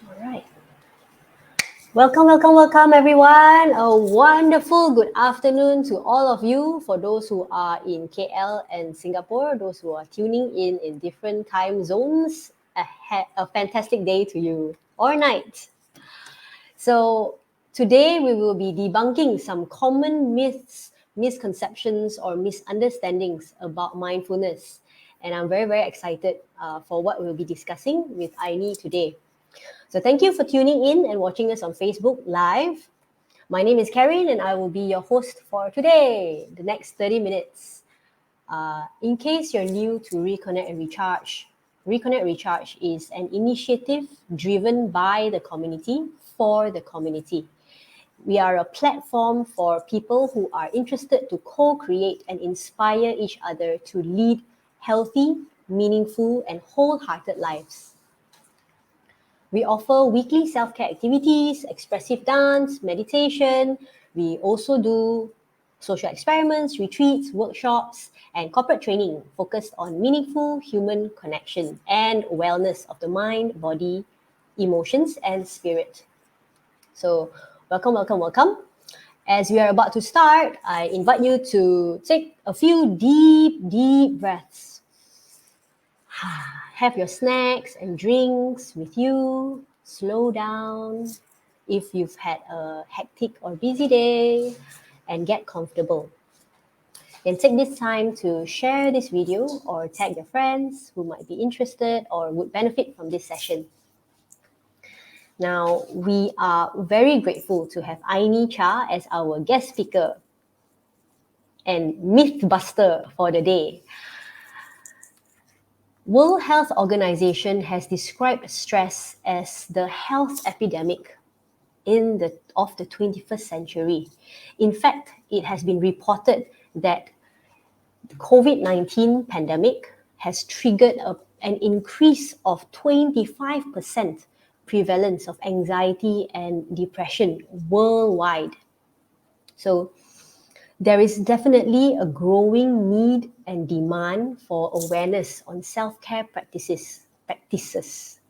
All right. Welcome, everyone. A wonderful good afternoon to all of you. For those who are in KL and Singapore, those who are tuning in different time zones, a fantastic day to you or night. So today we will be debunking some common myths, misconceptions, or misunderstandings about mindfulness. And I'm very excited for what we'll be discussing with Ainee today. So thank you for tuning in and watching us on Facebook Live. My name is Karen and I will be your host for today, the next 30 minutes. In case you're new to Reconnect and Recharge is an initiative driven by the community for the community. We are a platform for people who are interested to co-create and inspire each other to lead healthy, meaningful, and wholehearted lives. We offer weekly self-care activities, expressive dance, meditation. We also do social experiments, retreats, workshops, and corporate training focused on meaningful human connection and wellness of the mind, body, emotions, and spirit. So welcome. As we are about to start, I invite you to take a few deep breaths. Have your snacks and drinks with you. Slow down if you've had a hectic or busy day and get comfortable. Then take this time to share this video or tag your friends who might be interested or would benefit from this session. Now, we are very grateful to have Ainee Cha as our guest speaker and mythbuster for the day. World Health Organization has described stress as the health epidemic of the 21st century. In fact, it has been reported that the COVID-19 pandemic has triggered an increase of 25% prevalence of anxiety and depression worldwide. So there is definitely a growing need and demand for awareness on self-care practices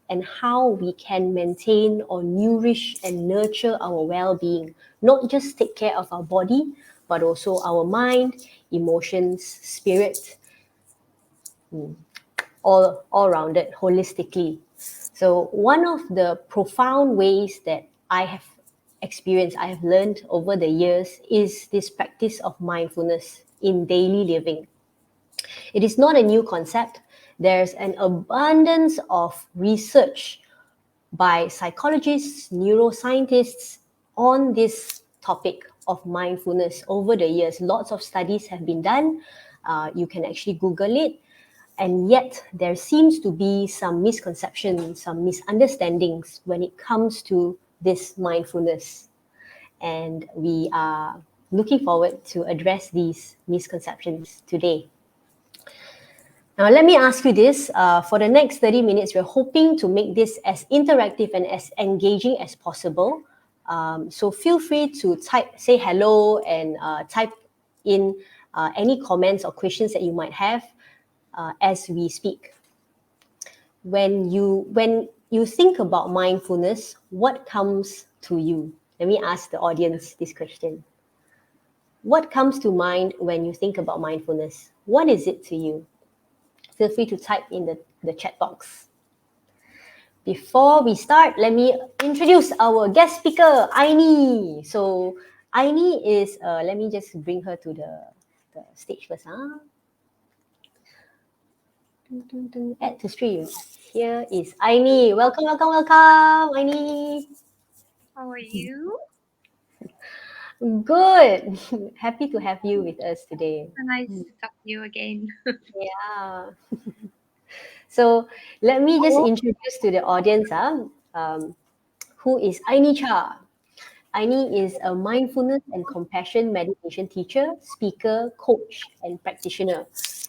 and how we can maintain or nourish and nurture our well-being, not just take care of our body, but also our mind, emotions, spirit, all rounded holistically. So one of the profound ways that I have learned over the years is this practice of mindfulness in daily living. It is not a new concept. There's an abundance of research by psychologists, neuroscientists on this topic of mindfulness over the years. Lots of studies have been done. You can actually Google it. And yet there seems to be some misconceptions, some misunderstandings when it comes to this mindfulness. And we are looking forward to address these misconceptions today. Now, let me ask you this. For the next 30 minutes, we're hoping to make this as interactive and as engaging as possible. So feel free to say hello and type in any comments or questions that you might have as we speak. When you think about mindfulness, what comes to you? Let me ask the audience this question. What comes to mind when you think about mindfulness? What is it to you? Feel free to type in the chat box. Before we start, let me introduce our guest speaker, Ainee. So Ainee is, let me just bring her to the stage first. Add to stream. Here is Ainee. Welcome, Ainee. How are you? Good. Happy to have you with us today. Nice to talk to you again. Yeah. So let me just introduce to the audience who is Ainee Cha. Ainee is a mindfulness and compassion meditation teacher, speaker, coach, and practitioner.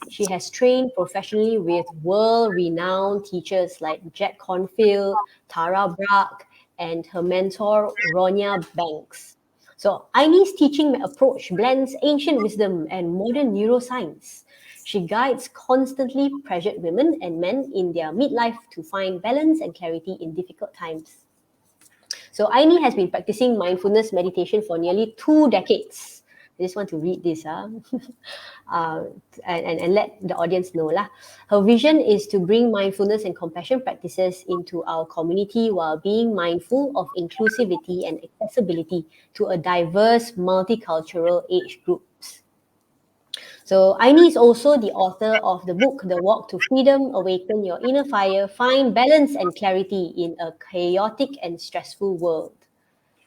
She has trained professionally with world-renowned teachers like Jack Confield, Tara Brach, and her mentor, Ronya Banks. So Ainee's teaching approach blends ancient wisdom and modern neuroscience. She guides constantly pressured women and men in their midlife to find balance and clarity in difficult times. So Ainee has been practicing mindfulness meditation for nearly 2 decades. I just want to read this, uh, and let the audience know lah. Her vision is to bring mindfulness and compassion practices into our community while being mindful of inclusivity and accessibility to a diverse multicultural age groups. So Ainee is also the author of the book The Walk to Freedom, Awaken Your Inner Fire, Find Balance and Clarity in a Chaotic and Stressful World.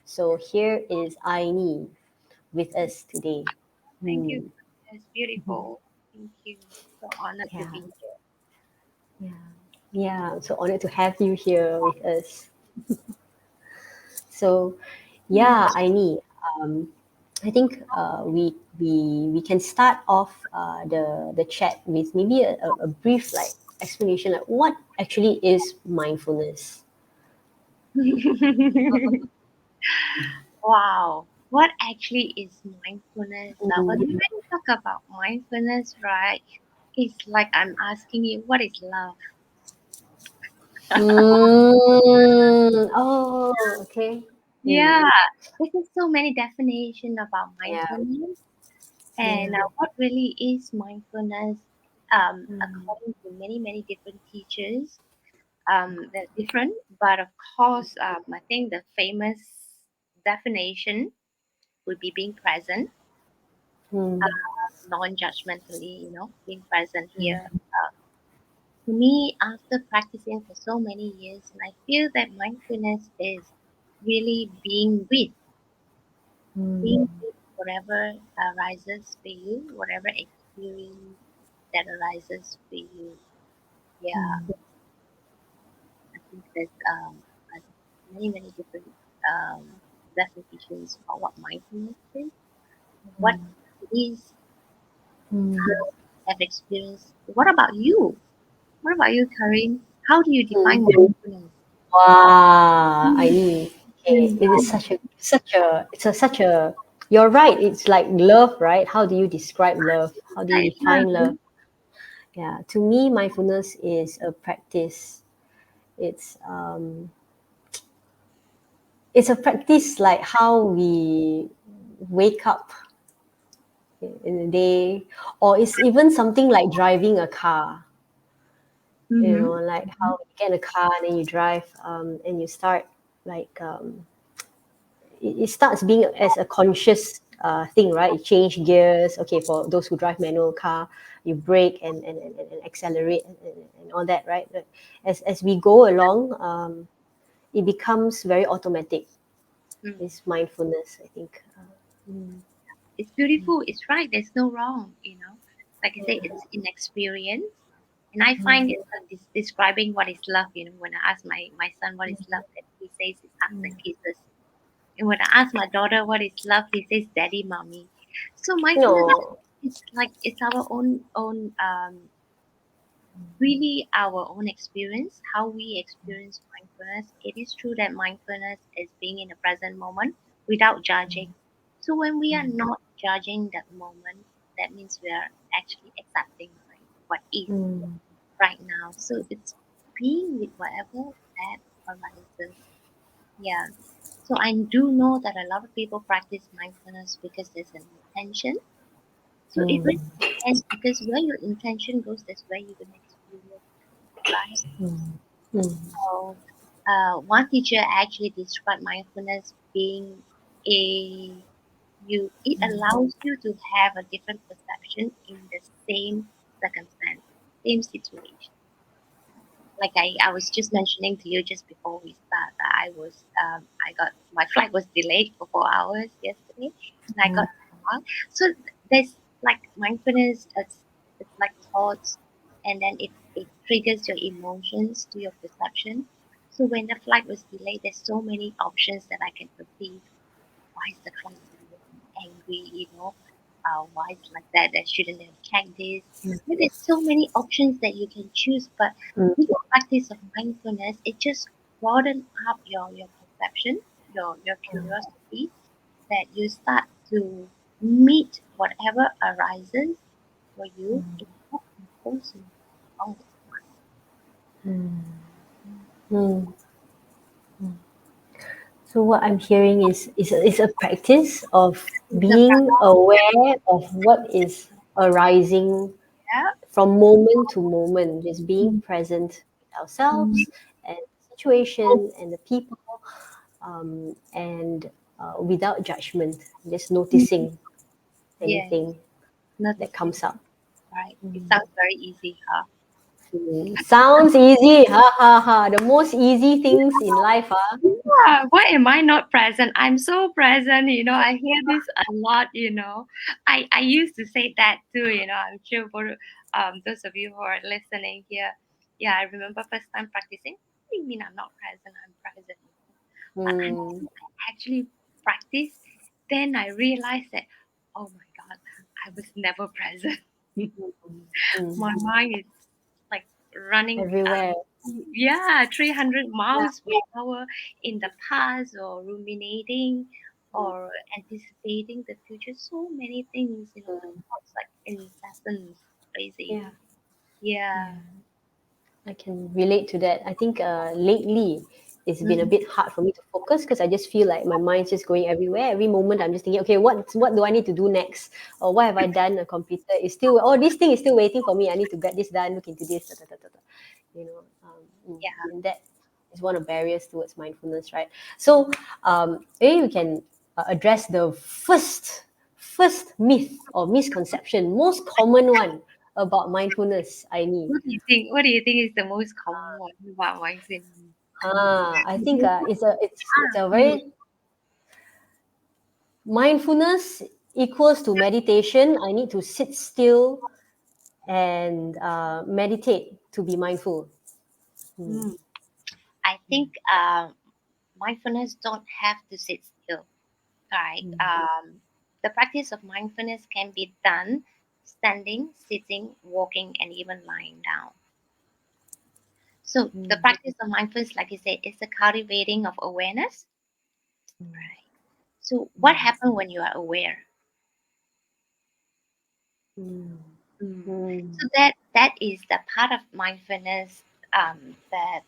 So here is Ainee with us today. Thank you. Hmm. It's beautiful. Thank you. So honored to Yeah, be here. yeah, yeah. I'm so honored to have you here with us. So, Hmm. yeah, Ainee, um, I think we can start off the chat with maybe a brief like explanation like what actually is mindfulness. Wow. What actually is mindfulness? When Mm. we talk about mindfulness, right, it's like I'm asking you, what is love? Mm. Oh, okay. Yeah, Mm. there's so many definitions about Yeah, mindfulness. And yeah. what really is mindfulness, Mm. according to many, many different teachers, they're different. But of course, I think the famous definition would be being present, Mm. non-judgmentally, being present here. Mm. To me, after practicing for so many years, and I feel that mindfulness is really being Mm. with whatever arises for you, whatever experience that arises for you. Yeah, Mm. I think there's many, many different um, definitions of what mindfulness is, what Mm. it is, Mm. how have experienced. What about you? What about you, Karin? How do you define Mm. mindfulness? Wow, I mean, okay, Mm. it is such a. You're right. It's like love, right? How do you describe love? How do you Yeah. define love? Yeah, to me, mindfulness is a practice. It's um, it's a practice like how we wake up in the day, or it's even something like driving a car. You Mm-hmm. know, like how you get in a car and then you drive, and you start like it starts being as a conscious thing, right? You change gears. Okay, for those who drive manual car, you brake and accelerate and all that, right? But as we go along, it becomes very automatic. Mm. It's mindfulness, I think. It's beautiful. It's right. There's no wrong. Like I say, Yeah. it's in experience. And I find Mm, it like describing what is love. When I ask my son what is love, and he says it's hugs and mm. kisses. And when I ask my daughter what is love, he says daddy, mommy. So mindfulness No. is like it's our own really our own experience, how we experience mindfulness. It is true that mindfulness is being in the present moment without judging. So when we are not judging that moment, that means we are actually accepting, right, what is Mm, right now. So it's being with whatever that arises. Yeah. So I do know that a lot of people practice mindfulness because there's an intention. So it really mm, depends because where your intention goes, that's where you're gonna experience, right? mm, mm, So, one teacher actually described mindfulness being a it allows you to have a different perception in the same circumstance, same situation. Like I was just mentioning to you just before we start, that I got my flight was delayed for 4 hours yesterday, and I got stuck. So there's like mindfulness. It's like thoughts, and then it triggers your emotions to your perception. So when the flight was delayed, there's so many options that I can perceive. Why is the flight delayed? I'm angry, why it's like that? I shouldn't have checked this. There's so many options that you can choose, but mm, with the practice of mindfulness, it just broaden up your perception, your curiosity, that you start to meet whatever arises for you in not imposing on it. mm, mm. So what I'm hearing is a practice of It's a being aware of what is arising practice. from moment to moment, just being Mm, present with mm, ourselves and the situation and the people, and without judgment, just mm. noticing Yes, anything that noticing. comes up. Right. It sounds very easy, huh? Sounds easy, ha ha ha. The most easy things in life, huh? Yeah, why am I not present? I'm so present, I hear this a lot, I used to say that too, I'm sure for those of you who are listening here. Yeah, I remember first time practicing. What do you mean I'm not present? I'm present. But Mm, until I actually practice, then I realized that, oh my God, I was never present. mm. My mind is like running, Everywhere. yeah, 300 Yeah. miles per hour in the past, or ruminating, or anticipating the future. So many things, the Mm, thoughts like incessant, crazy. yeah. Yeah. Yeah. I can relate to that. I think lately it's been a Mm, bit hard for me to focus because I just feel like my mind's just going everywhere. Every moment I'm just thinking, okay, what do I need to do next? Or what have I done? A computer is still, oh, this thing is still waiting for me. I need to get this done, look into this, da, da, da, da, da. you know. yeah. And that is one of barriers towards mindfulness, right? So maybe we can address the first myth or misconception, most common one about mindfulness, Ainee. What do you think? What do you think is the most common one about mindset? I think it's a Mm, very mindfulness equals to meditation. I need to sit still and meditate to be mindful. Hmm. mm. I think mindfulness don't have to sit still. Right. The practice of mindfulness can be done standing, sitting, walking, and even lying down. So the Hmm. practice of mindfulness, like you said, is the cultivating of awareness. Right. So what Hmm. happens when you are aware? Hmm. Mm. Hmm. So that is the part of mindfulness that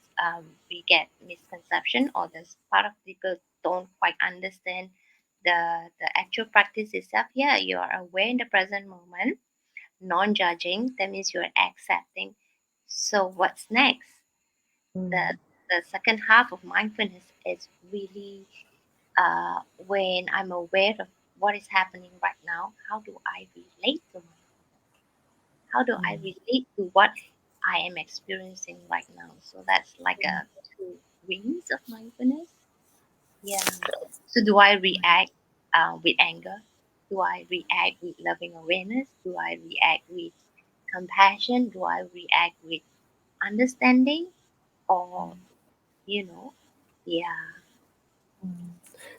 we get misconception, or this part of people don't quite understand the actual practice itself. Yeah, you are aware in the present moment, non-judging. That means you're accepting. So what's next? Hmm. The second half of mindfulness is really when I'm aware of what is happening right now. How do I relate to mindfulness? How do I relate to what I am experiencing right now? So that's like a two wings of mindfulness. Yeah. So do I react with anger? Do I react with loving awareness? Do I react with compassion? Do I react with understanding? Or, you know, yeah.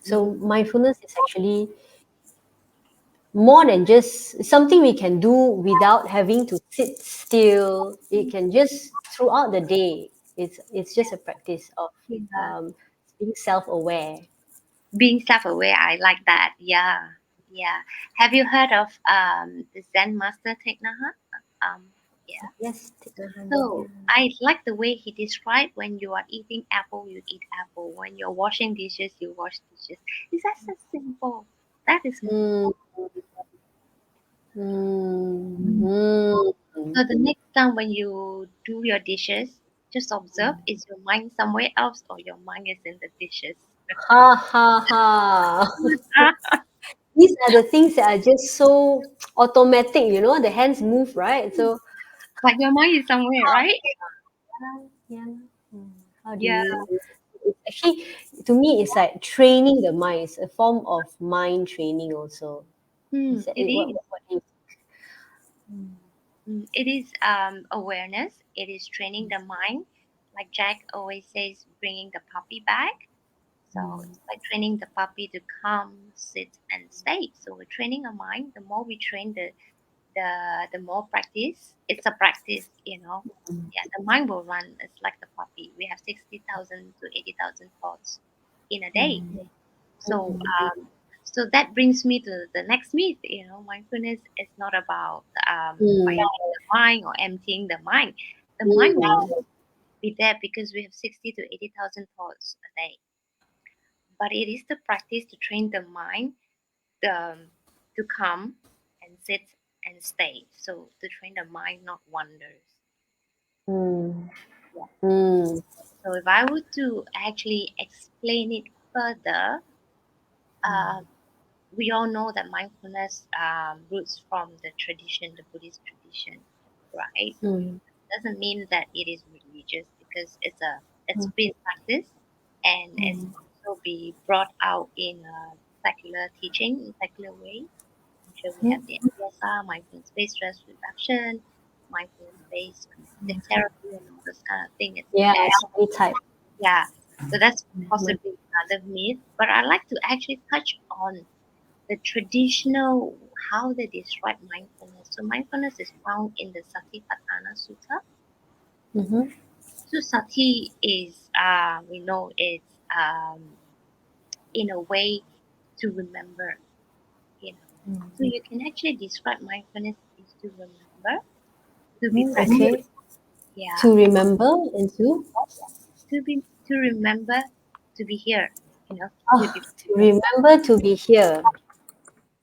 So Mm, mindfulness is actually more than just something we can do without having to sit still. It can just throughout the day. It's just a practice of yeah. um, being self-aware. Being self-aware, I like that. Yeah, yeah. Have you heard of the Zen master Thich Nhat Hanh? Yeah. Yes, take my hand. So Yeah. I like the way he described, when you are eating apple, you eat apple. When you're washing dishes, you wash dishes. It's just so simple. That is Mm, mm. mm, So mm. the next time when you do your dishes, just observe, is your mind somewhere else, or your mind is in the dishes? Ha ha ha. These are the things that are just so automatic, the hands move, right? So Like your mind is somewhere, right? yeah. Mm. How do Yeah. you it's actually to me it's like training the mind. It's a form of mind training also. Is that It is. what do you It is awareness. It is training the mind. Like Jack always says, bringing the puppy back. So it's like training the puppy to come, sit, and stay. So we're training our mind. The more we train the more practice. It's a practice, Yeah, the mind will run. It's like the puppy. We have 60,000 to 80,000 thoughts in a day. So, so that brings me to the next myth. Mindfulness is not about mm, quieting the mind or emptying the mind. The mind will mm, be there because we have 60 to 80,000 thoughts a day. but it is the practice to train the mind um, to come and sit and stay. So to train the mind not wanders. Mm. Yeah. Mm. So if I were to actually explain it further, uh, we all know that mindfulness roots from the tradition, the Buddhist tradition, right? Mm. Doesn't mean that it is religious because it's been practiced and it's Mm. also be brought out in secular teaching, in secular way. I'm sure we have Mm. the MBSR, mindfulness-based stress reduction, mindfulness-based cognitive therapy, and all this kind of thing. It's Yeah, there. so many type. Yeah. So that's Mm. possibly another myth. But I like to actually touch on the traditional how they describe mindfulness. So mindfulness is found in the Satipatthana Sutta. Mm-hmm. So sati is we know it's in a way to remember, you know. So you can actually describe mindfulness is to remember, to be Mm, present. okay. Yeah. To remember and to To remember to be here, you know, to oh, be to present. remember to be here.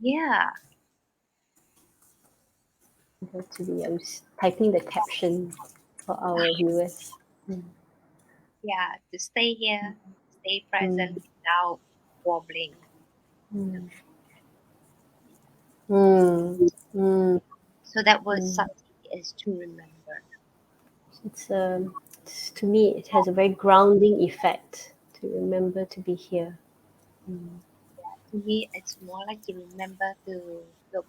Yeah. To be. I was typing the caption for our viewers. Mm. Yeah. To stay here, stay present Mm. without wobbling. Mm. Mm. Mm. So that word Mm. sati is to remember. To me, it has a very grounding effect to remember to be here. Mm. To me, it's more like to remember to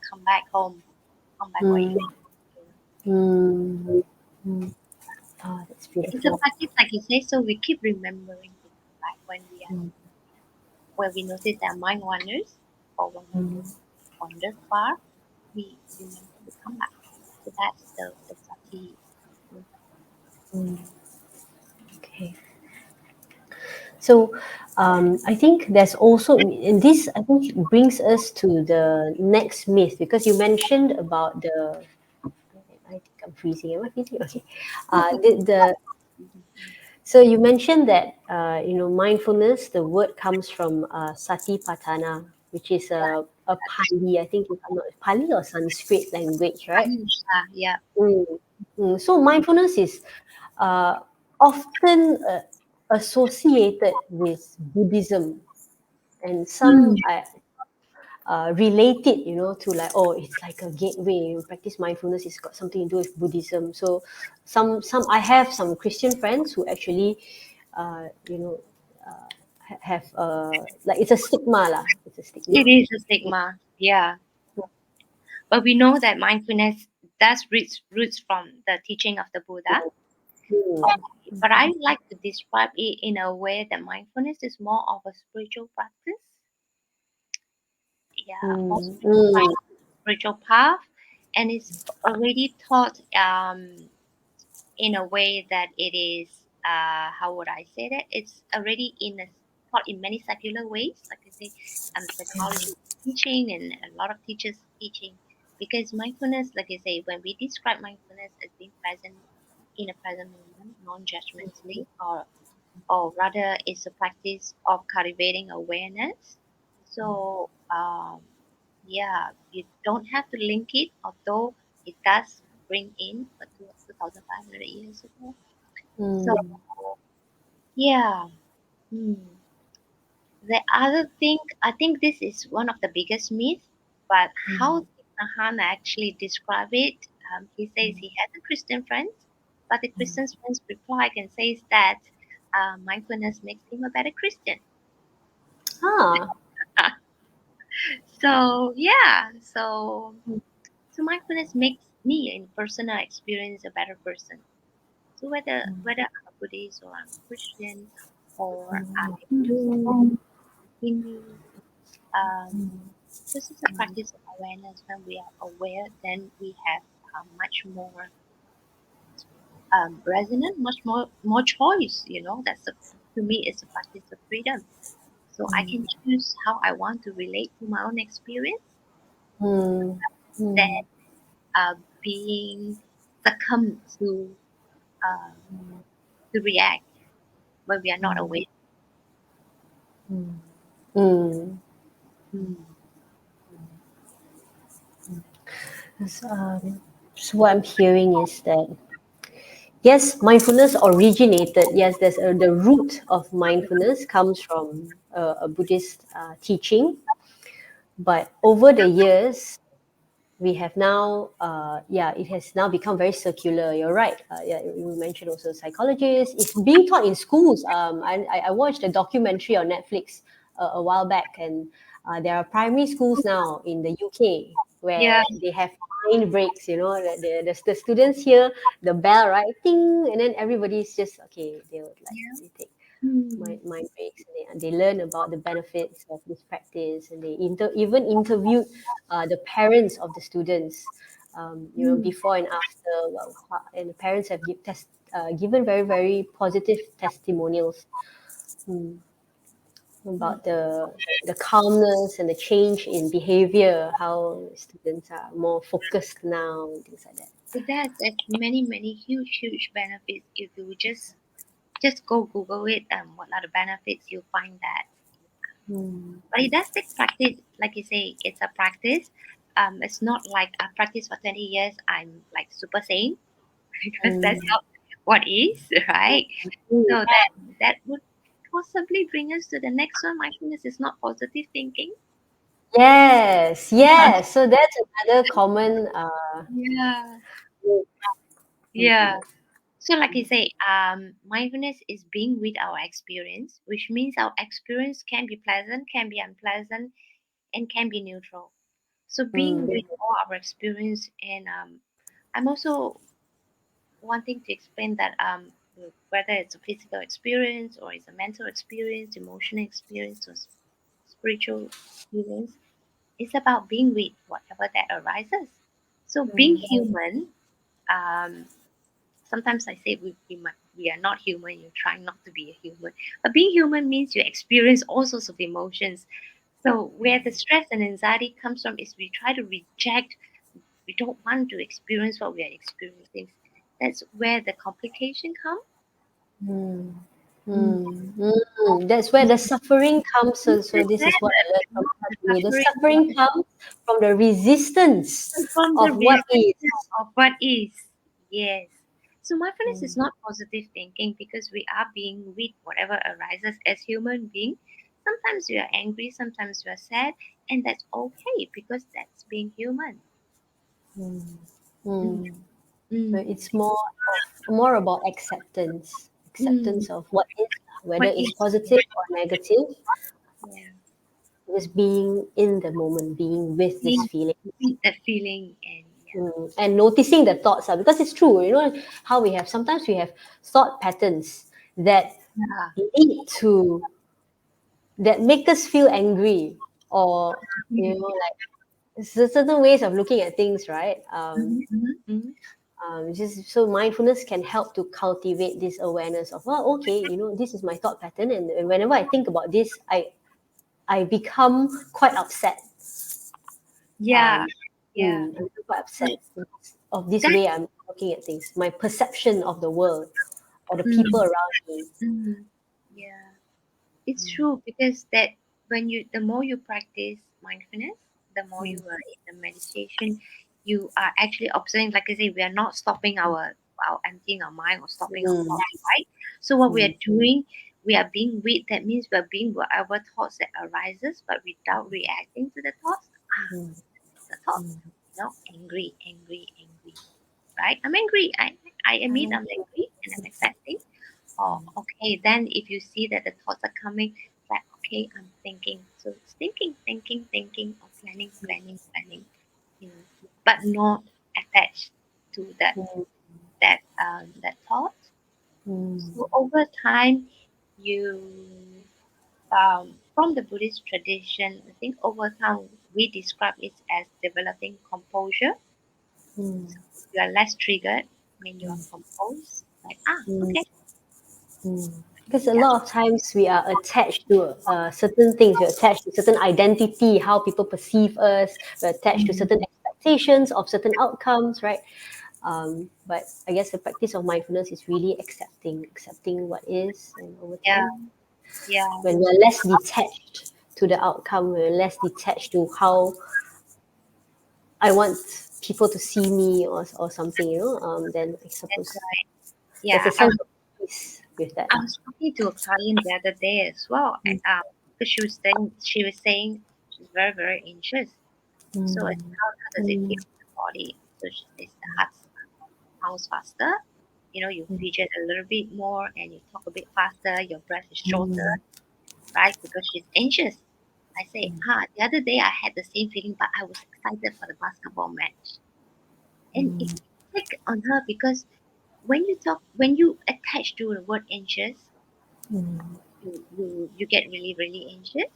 come back home, come back where you Mm. are. You know. Mm. Mm. Oh, that's It's a beautiful. practice, like you say, so we keep remembering to come back Mm. when we notice that mind wanders, or when we Mm. wander far, we remember to come back. So that's the sati. Mm. Okay. So I think there's also, and this I think brings us to the next myth because you mentioned about the. I think I'm freezing. Am I freezing? Okay. The So you mentioned that mindfulness. The word comes from Satipatthana, which is a Pali. I think if I'm not Pali or Sanskrit language, right? Ainee Cha, yeah. Mm. Mm. So mindfulness is uh, often associated with Buddhism, and some Mm. relate it, to like, oh, it's like a gateway. Practice mindfulness. It's got something to do with Buddhism. So some I have some Christian friends who actually, uh, you know, have like it's a stigma lah. It's a It stigma. is a stigma, yeah. But we know that mindfulness does roots from the teaching of the Buddha. Mm. Okay. But I like to describe it in a way that mindfulness is more of a spiritual practice. Yeah, more Mm. spiritual Mm. practice, spiritual path, and it's already taught in a way that it is how would I say that it's already taught in many secular ways, like I say, psychology teaching and a lot of teachers teaching. Because mindfulness, like I say, when we describe mindfulness as being present in a present moment, non-judgmentally, or rather, it's a practice of cultivating awareness. So yeah, you don't have to link it, although it does bring in 2,500 years ago. So Mm. yeah, hmm. The other thing, I think this is one of the biggest myths, but how Thich Nhat Hanh actually describe it, he says he has a Christian friend, but the Christian friend's reply and says that mindfulness makes him a better Christian. Ah. So yeah, so mindfulness makes me in personal experience a better person. So whether I'm a Buddhist or I'm a Christian or I'm a Hindu, this is a practice of awareness. When we are aware, then we have much more resonant, much more choice. You know, to me it's a practice of freedom. So I can choose how I want to relate to my own experience. Mm. That Mm. being succumb to react when we are not aware. Mm. Mm. So, so what I'm hearing is that yes, mindfulness originated. Yes, there's the root of mindfulness comes from a Buddhist teaching, but over the years, we have now, it has now become very circular. You're right. Yeah, you mentioned also psychologists. It's being taught in schools. I watched a documentary on Netflix a while back, and there are primary schools now in the UK Yeah. where they have mind breaks. You know, the students hear the bell, right? Ding, and then everybody's just okay. They would like Yeah. they take Mm. mind breaks, and they learn about the benefits of this practice, and they even interviewed the parents of the students, Mm. before and after, and the parents have given very, very positive testimonials, mm, Mm. about the calmness and the change in behavior, how students are more focused now and things like that. It does. There's many huge benefits if you just go Google it. What are the benefits? You'll find that. Mm, But it does take practice. Like you say, it's a practice. It's not like I practice for 20 years. I'm like super sane because that's mm, not what is, right? mm. So that would possibly bring us to the next one. Mindfulness is not positive thinking. Yes, yes. So that's another common Yeah. myth. Yeah. So, like you say, mindfulness is being with our experience, which means our experience can be pleasant, can be unpleasant, and can be neutral. So, being Mm, with all our experience, and I'm also wanting to explain that whether it's a physical experience or it's a mental experience, emotional experience, or spiritual experience, it's about being with whatever that arises. So, being mm, human, um, sometimes I say we are not human. You're trying not to be a human, but being human means you experience all sorts of emotions. So where the stress and anxiety comes from is we try to reject. We don't want to experience what we are experiencing. That's where the complication comes. mm, Mm. That's where the suffering comes. So That's this where is what I learned from the me. The suffering suffering comes from the resistance from the of what is. resistance of what is. Yes. So mindfulness is Mm, not positive thinking because we are being with whatever arises as human being. Sometimes we are angry, sometimes we are sad, and that's okay because that's being human. mm, Mm, mm. So mm, it's more about acceptance mm. of what is, whether What it's is? positive or negative. Yeah. Just being in the moment, being with this Being feeling. with the feeling and yeah. And noticing the thoughts are, because it's true, how we have sometimes we have thought patterns that Yeah. lead to that make us feel angry, or like certain ways of looking at things, right? Mhm, mhm, mhm. Just so mindfulness can help to cultivate this awareness of, well, okay, this is my thought pattern, and whenever I think about this, I become quite upset. Yeah. um, Yeah. I'm quite So upset because of this that way I'm looking at things, my perception of the world or the mm, people around me. mm, yeah. It's true because that when you the more you practice mindfulness, the more you Mm, are in the meditation, you are actually observing. Like I say, we are not stopping our emptying our mind or stopping our mm, thoughts, right? So what we mm, are doing, we are being with. That means we are being whatever thoughts that arises, but without reacting to the thoughts. mm, The thoughts, angry, angry, angry, right? I'm angry. I admit I'm angry and I'm accepting. Oh, okay. Then if you see that the thoughts are coming, like okay, I'm thinking. So it's thinking, or planning, but not attached to mm, that thought. mm, So over time, you from the Buddhist tradition, I think over time we describe it as developing composure. mm, You are less triggered when you are composed. Like mm, okay, mm. Because a yeah, lot of times we are attached to certain things, we're attached to certain identity, how people perceive us, we're attached to certain expectations of certain outcomes, right? But I guess the practice of mindfulness is really accepting what is, and over yeah, time, yeah. when we're less detached, to the outcome. We're less detached to how I want people to see me, or something, then I That's suppose right. there's Yeah, a sense of peace with that. I was talking to a client the other day as well, because she was saying she's very very anxious. So it's Mm, how does it feel mm, in the body? So she says the heart pounds faster. You mm, fidget a little bit more and you talk a bit faster. Your breath is shorter, mm, right? Because she's anxious. I say, mm, the other day I had the same feeling, but I was excited for the basketball match, and it mm, clicked on her because when you attach to the word anxious, mm, you get really really anxious.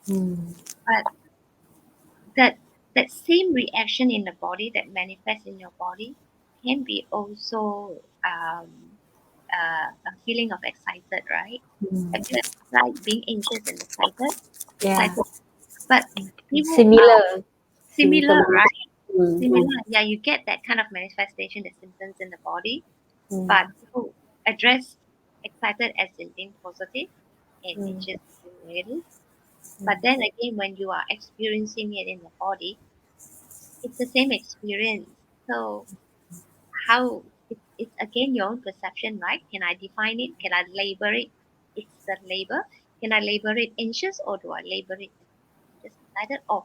mm, But that same reaction in the body that manifests in your body can be also a feeling of excited, right? Have mm. you ever tried being anxious and excited? Yeah, Excited, but people are similar similar, symptoms. right? Mm, mm, Similar, yeah. You get that kind of manifestation, the symptoms in the body, but mm, people address excited as in being positive and mm, anxious as being negative. mm, But then again, when you are experiencing it in the body, it's the same experience. So how it's again your own perception, right? Can I define it? Can I label it? It's the label. Can I label it anxious or do I label it just excited? Or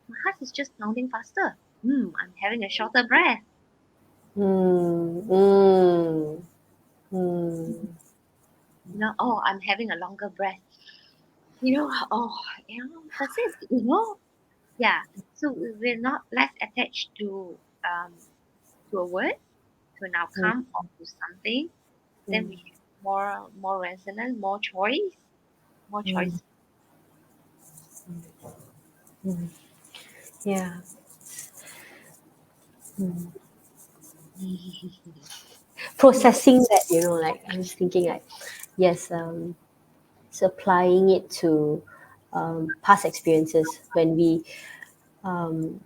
my heart is just pounding faster. I'm having a shorter breath. mm, mm, mm, I'm having a longer breath. That's it. Yeah. So we're not less attached to a word, to an mm, outcome, or to something. Then we mm, have more resonance, more mm, choice. mm. Yeah. Mm. Processing that, like I was thinking, like, yes, so applying it to past experiences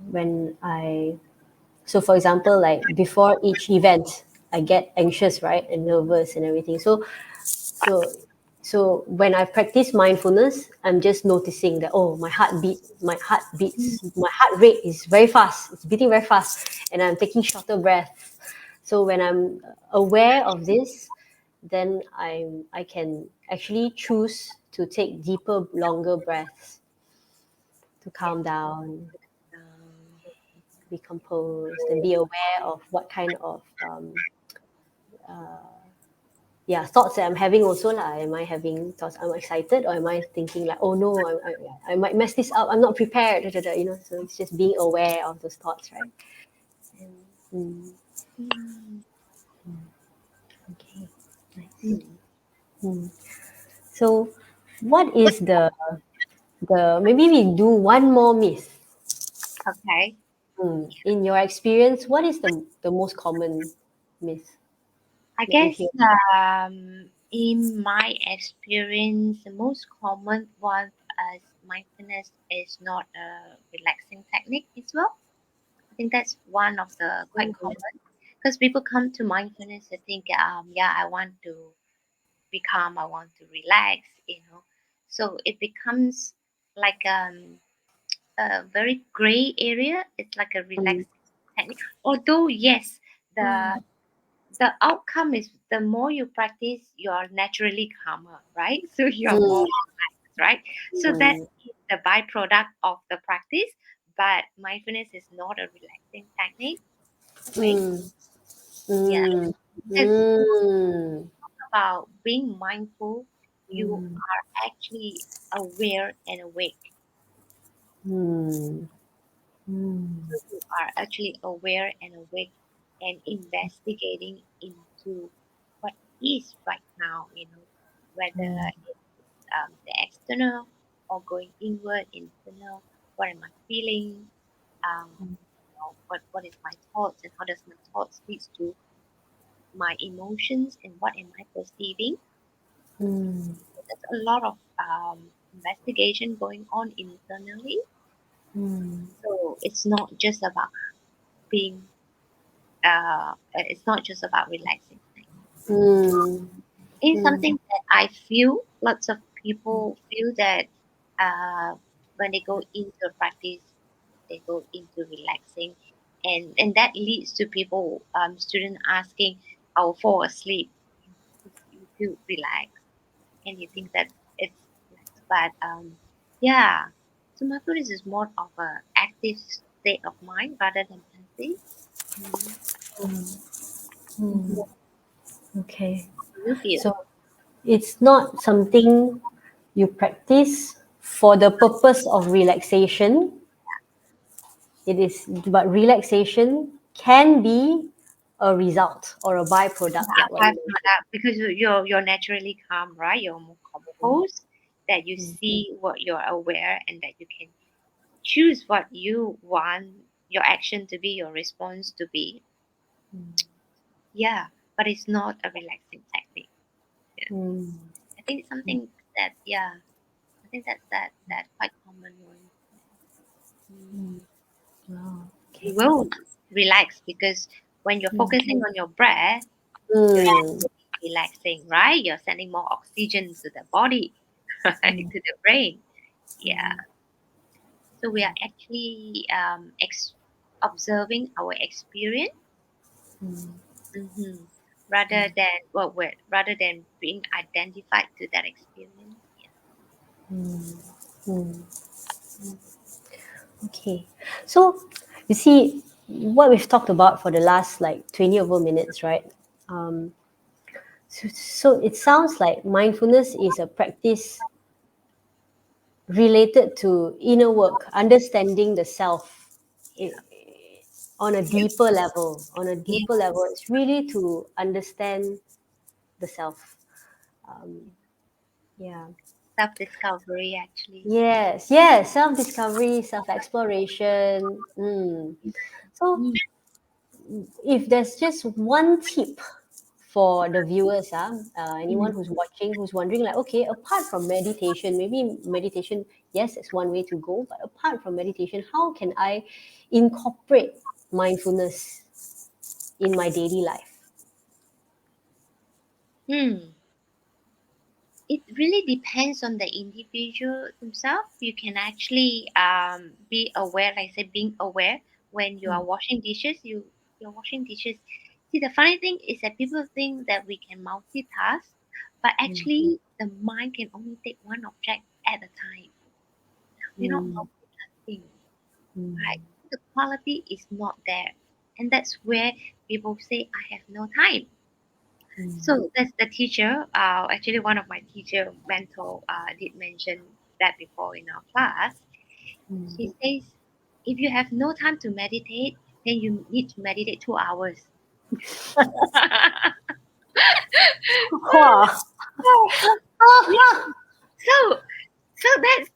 when I so for example, like before each event, I get anxious, right, and nervous and everything. So so when I practice mindfulness, I'm just noticing that, oh, my heart rate is very fast, it's beating very fast, and I'm taking shorter breaths. So when I'm aware of this, then I can actually choose to take deeper, longer breaths to Yes. calm down, Um, be composed, and be aware of what kind of yeah, thoughts that I'm having also lah. Am I having thoughts I'm excited, or am I thinking like, oh no, I might mess this up, I'm not prepared, da, da, da, so it's just being aware of those thoughts, right? And, mm, okay, nice. mm. Mm. So what is the maybe we do one more myth. Okay. In your experience, what is the most common myth I that you guess hear? in my experience, the most common one as mindfulness is not a relaxing technique as well. I think that's one of the quite Mm, common because people come to mindfulness to think, yeah, I want to be calm, I want to relax. So it becomes like a very gray area. It's like a mm, relaxing technique. Although yes, the mm, the outcome is the more you practice, you are naturally calmer, right? So you're more mm, relaxed, right? So that mm, is the byproduct of the practice. But mindfulness is not a relaxing technique, right? mm, Yeah, mm, it's mm, about being mindful. You mm, are actually aware and awake. mm, mm, So you are actually aware and awake and investigating into what is right now, whether mm, it's the external or going inward, internal. What am I feeling? What is my thoughts and how does my thoughts leads to my emotions and what am I perceiving? mm, There's a lot of investigation going on internally. mm, So being it's not just about relaxing. mm, It's mm, something that I feel lots of people feel that uh, when they go into a practice, they go into relaxing, and that leads to people, student asking, "I'll fall asleep." You feel relaxed, and you think that it's relaxed, but yeah. So mindfulness is more of a active state of mind rather than passive. Mm-hmm. Mm. Mm-hmm. Okay. You feel. So it's not something you practice for the purpose of relaxation. It is, but relaxation can be a result or a byproduct, like what you Apart from mentioned. that, because you're naturally calm, right? You're more composed. That you see what you're aware, and that you can choose what you want your action to be, your response to be. Yeah, but it's not a relaxing technique. Yeah. Mm. I think it's something that, yeah, I think that quite common one. Mm. Oh, You okay. will relax because when you're Mm. focusing on your breath, you're Mm. actually relaxing, right? You're sending more oxygen to the body, right? Mm. To the brain. Yeah. Mm. So we are actually observing our experience, Mm. hmm rather than rather than being identified to that experience. Yeah. Mm. Mm. Okay. So you see what we've talked about for the last like 20 over minutes, right? Um, so it sounds like mindfulness is a practice related to inner work, understanding the self i- on a Yeah. deeper level. On a Yeah. deeper level, it's really to understand the self. Yeah. Self discovery, actually. Yes. Yes. Self discovery, self exploration. Mm. So, Mm. if there's just one tip for the viewers, anyone Mm. who's watching, who's wondering, like, okay, apart from meditation, maybe meditation, yes, it's one way to go, but apart from meditation, how can I incorporate mindfulness in my daily life? Hmm. It really depends on the individual himself. You can actually be aware, like I said, being aware when you are washing dishes. You're washing dishes. See, the funny thing is that people think that we can multitask, but Mm, actually, the mind can only take one object at a time. We're not mm, multitasking, right? mm, The quality is not there, and that's where people say, "I have no time." mm, So that's the teacher. Actually, one of my teacher mentor did mention that before in our class. mm. She says, if you have no time to meditate, then you need to meditate 2 hours. Wow. Yeah. So so that's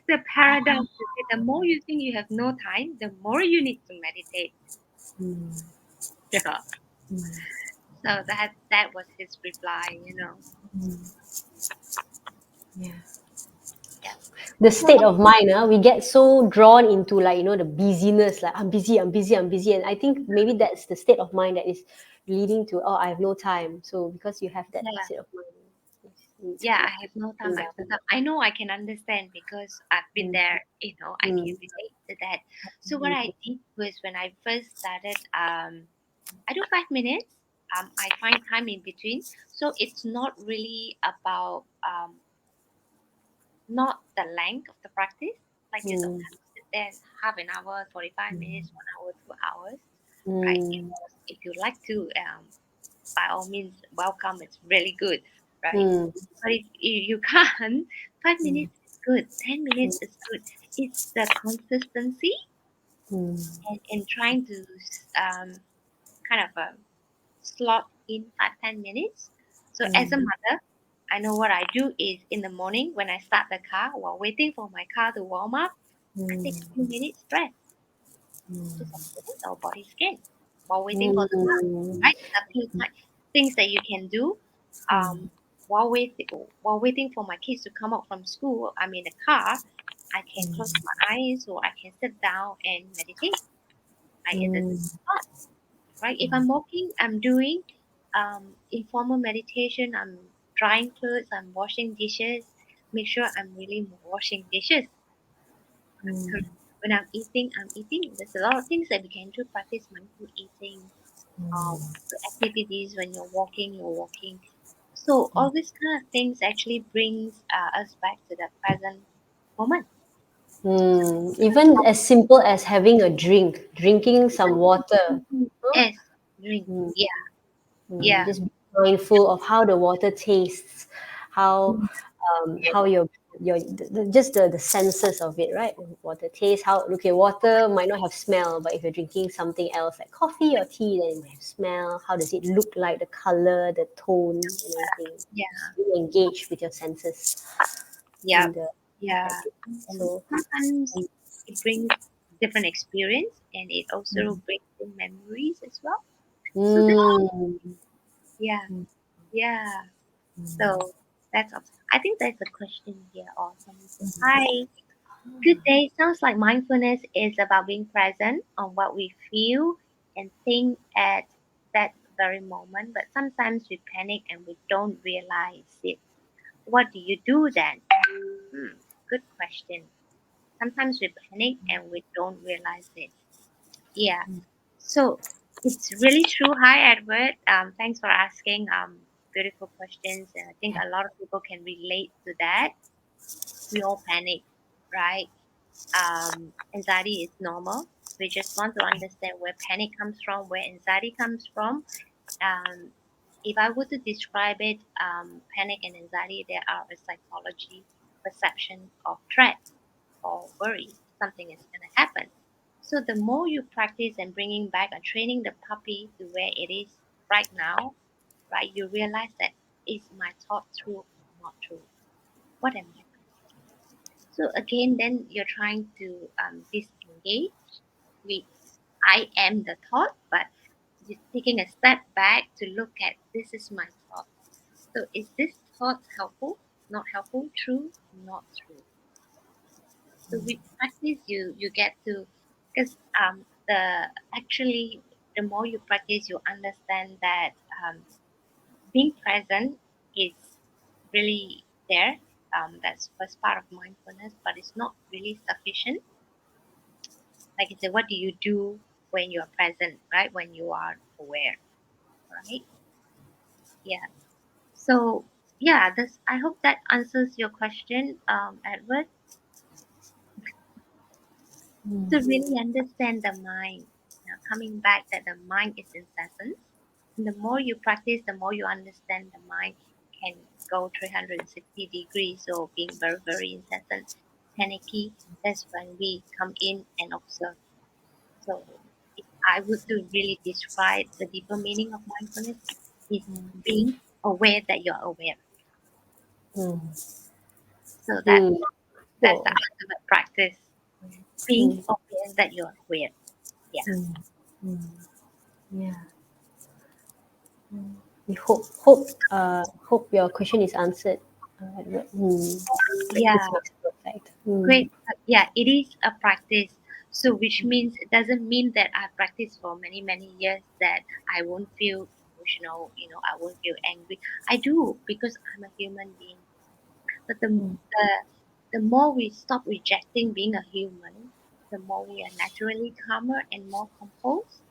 the paradox. Okay? The more you think you have no time, the more you need to meditate. Mm, Yeah. mm, So that was his reply. mm. Yeah. Yeah. The So state of mind, we get so drawn into, like, the busyness, like I'm busy, I'm busy, I'm busy. And I think maybe that's the state of mind that is leading to, oh, I have no time. So because you have that yeah. state of mind, you need Yeah, to I have no time. bring I have no down. time. I know I can understand because I've been Mm, there. I can mm, relate to that. So what I did was when I first started, I do 5 minutes. I find time in between. So it's not really about not the length of the practice. Like you don't mm, have to sit there half an hour, 45 minutes, 1 hour, 2 hours, right? mm, If you like to, by all means, welcome. It's really good, right? mm, But if you can't, five mm, minutes is good. 10 minutes is good. It's the consistency mm, and trying to kind of slot in 5-10 minutes. So as a mm, mother, I know what I do is in the morning when I start the car while waiting for my car to warm up, I take a mm, few minutes rest. Just a mm, minute or body scan while waiting for the car. mm, Right? There's a few things that you can do mm, um, while waiting for my kids to come out from school. I'm in the car. I can close my eyes or I can sit down and meditate. Right in the mm, spot. Right. If I'm walking, I'm doing informal meditation. I'm drying clothes. I'm washing dishes. Make sure I'm really washing dishes. Mm. When I'm eating. There's a lot of things that we can do. Practice mindful eating. The activities when you're walking. So all these kind of things actually brings us back to the present moment. Even as simple as having a drink, drinking some water. Huh? Yes, drink. Mm. Yeah, yeah, Just be mindful of how the water tastes, how your just the senses of it, right? Water taste, how okay, water might not have smell, but if you're drinking something else like coffee or tea, then it might have smell. How does it look like? The color, the tone, and everything. yeah, Really engage with your senses yeah, in the yeah. practice. And So, sometimes it brings different experience, and it also brings in memories as well. So that, mm, yeah, yeah. So that's all. I think there's a question here. Or someone says, "Hi, good day. Sounds like mindfulness is about being present on what we feel and think at that very moment. But sometimes we panic and we don't realize it. What do you do then?" Good question. Sometimes we panic and we don't realize it. Yeah. So it's really true. Hi, Edward. Thanks for asking. Beautiful questions, and I think a lot of people can relate to that. We all panic, right? Anxiety is normal. We just want to understand where panic comes from, where anxiety comes from. Um, if I were to describe it, panic and anxiety, they are a psychology perception of threat or worry. Something is going to happen. So the more you practice and bringing back and training the puppy to where it is right now, right, you realize that is my thought true or not true? What am I thinking? So again, then you're trying to disengage with I am the thought, but you're taking a step back to look at this is my thought. So is this thought helpful? Not helpful? True? Not true? So with practice, you get to because the actually the more you practice, you understand that being present is really there. That's first part of mindfulness, but it's not really sufficient. Like I said, what do you do when you are present, right? When you are aware, right? Yeah. So yeah, this I hope that answers your question, Edward. To really understand the mind. Now coming back that the mind is incessant. And the more you practice, the more you understand the mind can go 360 degrees. So being very, very incessant, panicky, that's when we come in and observe. So if I would to really describe the deeper meaning of mindfulness is being aware that you're aware. mm, So mm. that's the So, ultimate practice. Being mm, aware that you're aware. Yeah. mm, mm. Yeah. We hope your question is answered. Edward. Yeah. Practice makes perfect. Great. Yeah, it is a practice. So, which means it doesn't mean that I practiced for many, many years that I won't feel emotional, I won't feel angry. I do because I'm a human being. But the more we stop rejecting being a human, the more we are naturally calmer and more composed.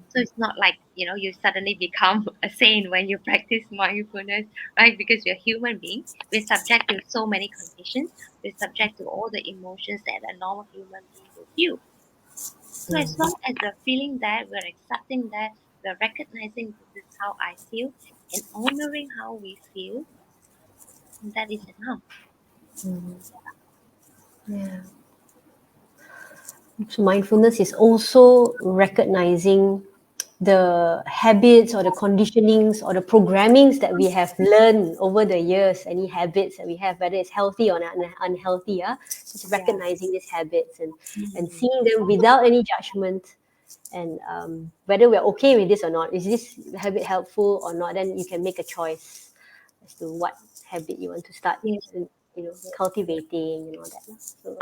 So it's not like, you suddenly become a saint when you practice mindfulness, right? Because you're a human being. We're subject to so many conditions. We're subject to all the emotions that a normal human being will feel. So as long as we're feeling that, we're accepting that, we're recognizing this is how I feel and honoring how we feel, that is enough. Yeah. So mindfulness is also recognizing the habits or the conditionings or the programmings that we have learned over the years, any habits that we have, whether it's healthy or unhealthy, just Yeah. recognizing these habits and Mm. seeing them without any judgment, and whether we're okay with this or not. Is this habit helpful or not? Then you can make a choice as to what habit you want to start, Yes. cultivating and all that. So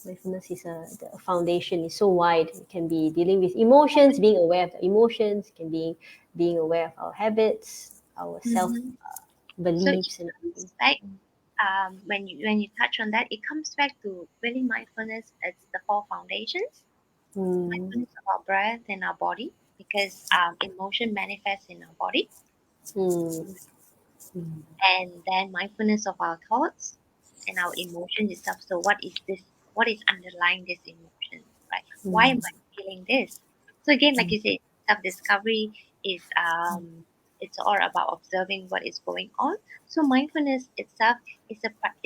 mindfulness is the foundation is so wide. It can be dealing with emotions, being aware of the emotions. It can be being aware of our habits, our self Mm-hmm. So in beliefs, and some everything. aspect, when you touch on that, it comes back to really mindfulness. It's the four foundations: mm, mindfulness of our breath and our body, because emotion manifests in our body, mm, mm, and then mindfulness of our thoughts and our emotion itself. So what is this? What is underlying this emotion? Right? Why am I mm, feeling this? So again, like mm, you said, self-discovery is it's all about observing what is going on. So mindfulness itself is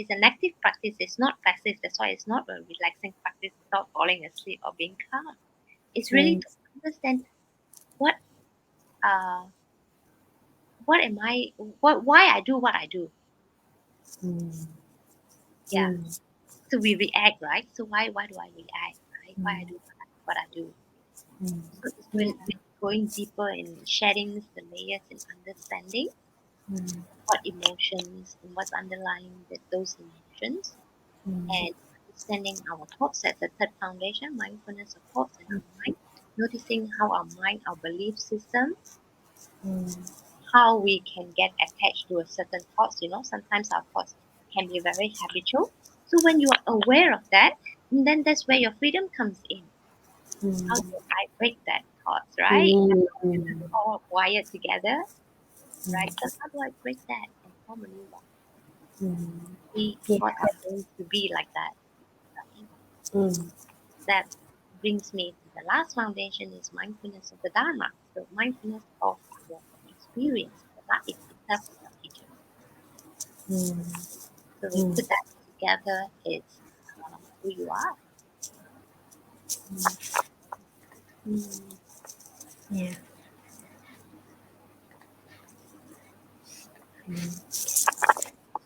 an active practice. It's not passive. That's why it's not a relaxing practice without falling asleep or being calm. It's really mm, to understand what uh what am I what why I do what I do. mm, Yeah. mm, So we react, right? So why do I react, right? Why I mm, do what I do. mm. So it's Yeah. really going deeper in shedding the layers and understanding Mm, what emotions and what's underlying those emotions, mm, and understanding our thoughts as a third foundation, mindfulness of thoughts and our mind, noticing how our mind, our belief system, mm, how we can get attached to a certain thoughts. Sometimes our thoughts can be very habitual. So when you are aware of that, then that's where your freedom comes in. How mm, do I break that thoughts, right? mm, Because it's mm, all wired together, right? mm, So how do I break that and form a new one? mm. We Yeah. thought are going to be like that, right? Mm, That brings me to the last foundation is mindfulness of the Dharma. So mindfulness of our experience. The life itself is our teacher. mm, So we mm, put that together, it's who you are. Mm, yeah.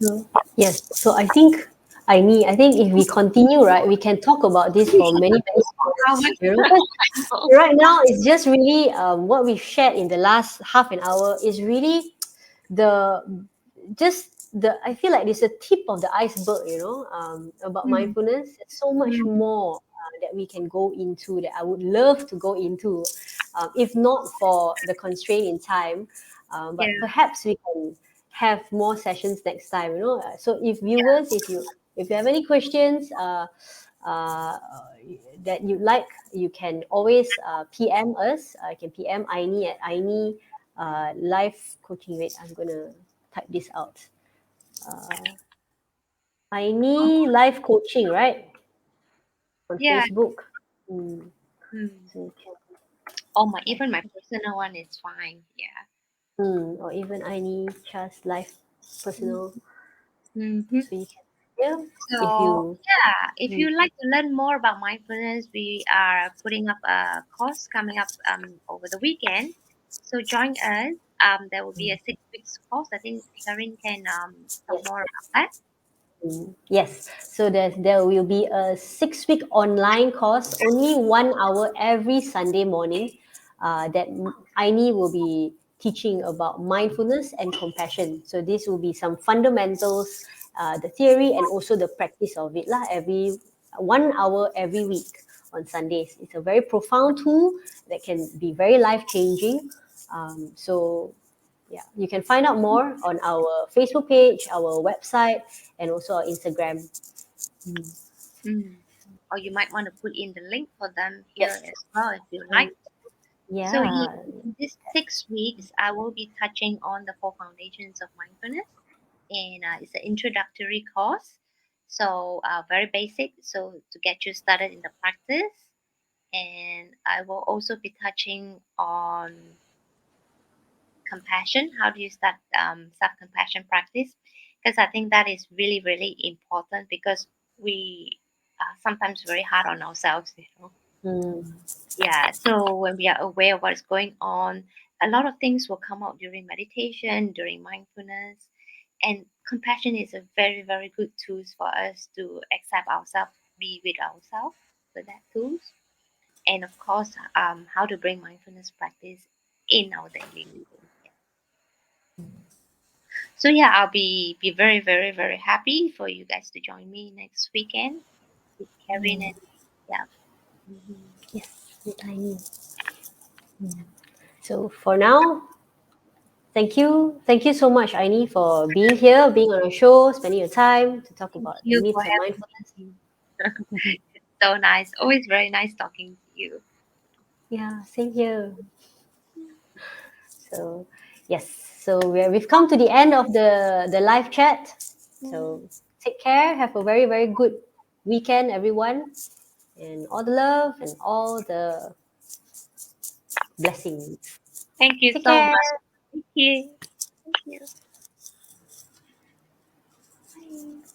So yes, so I think if we continue, right, we can talk about this for many, many how hours. much You know, 'cause I know. right now it's just really what we've shared in the last half an hour is really the I feel like it's a tip of the iceberg, about Mm, mindfulness. There's so much mm, more that we can go into that I would love to go into, if not for the constraint in time. yeah, But perhaps we can have more sessions next time. So if yeah. viewers, if you have any questions, uh, that you like, you can always PM us. You can PM Ainee at Ainee Life Coaching. Wait, I'm gonna type this out. Uh, Ainee Life Coaching, right, on Yeah. Facebook. Mm, Mm. so you can Oh my, type, even my personal one is fine. Yeah. or even Ainee Cha's Life Personal. Mm-hmm. So you can, yeah, if So you. yeah, if Mm, you'd like to learn more about mindfulness, we are putting up a course coming up over the weekend. So join us. There will be a mm, 6 weeks course. I think Karin can talk yes. more about that. Yes, so there will be a 6 week online course, only 1 hour every Sunday morning, that Aini will be teaching about mindfulness and compassion. So this will be some fundamentals, the theory and also the practice of it lah. Every 1 hour every week on Sundays. It's a very profound tool that can be very life changing. So yeah, you can find out more on our Facebook page, our website, and also our Instagram. Mm. Mm. Or you might want to put in the link for them here Yes. as well if you like. Um, So yeah. in this 6 weeks, I will be touching on the four foundations of mindfulness, and it's an introductory course. So very basic, so to get you started in the practice. And I will also be touching on compassion. How do you start self-compassion practice? Because I think that is really, really important because we are sometimes very hard on ourselves. Mm. Yeah, so when we are aware of what is going on, a lot of things will come out during meditation, during mindfulness. And compassion is a very, very good tools for us to accept ourselves, be with ourselves. So that tools. And of course, how to bring mindfulness practice in our daily living. Yeah. So yeah, I'll be very, very, very happy for you guys to join me next weekend with Kevin and yeah. Hmm. Yes, with Aini. So for now, Thank you so much, Ainee, for being here, being on our show, spending your time to talk Thank about the you for myths of having mindfulness. me. So nice. Always very nice talking to you. Yeah, same here. So yes, so we've come to the end of the live chat. So take care. Have a very very good weekend, everyone, and all the love and all the blessings. Thank you Take so care. much. Thank you. Thank you. Bye.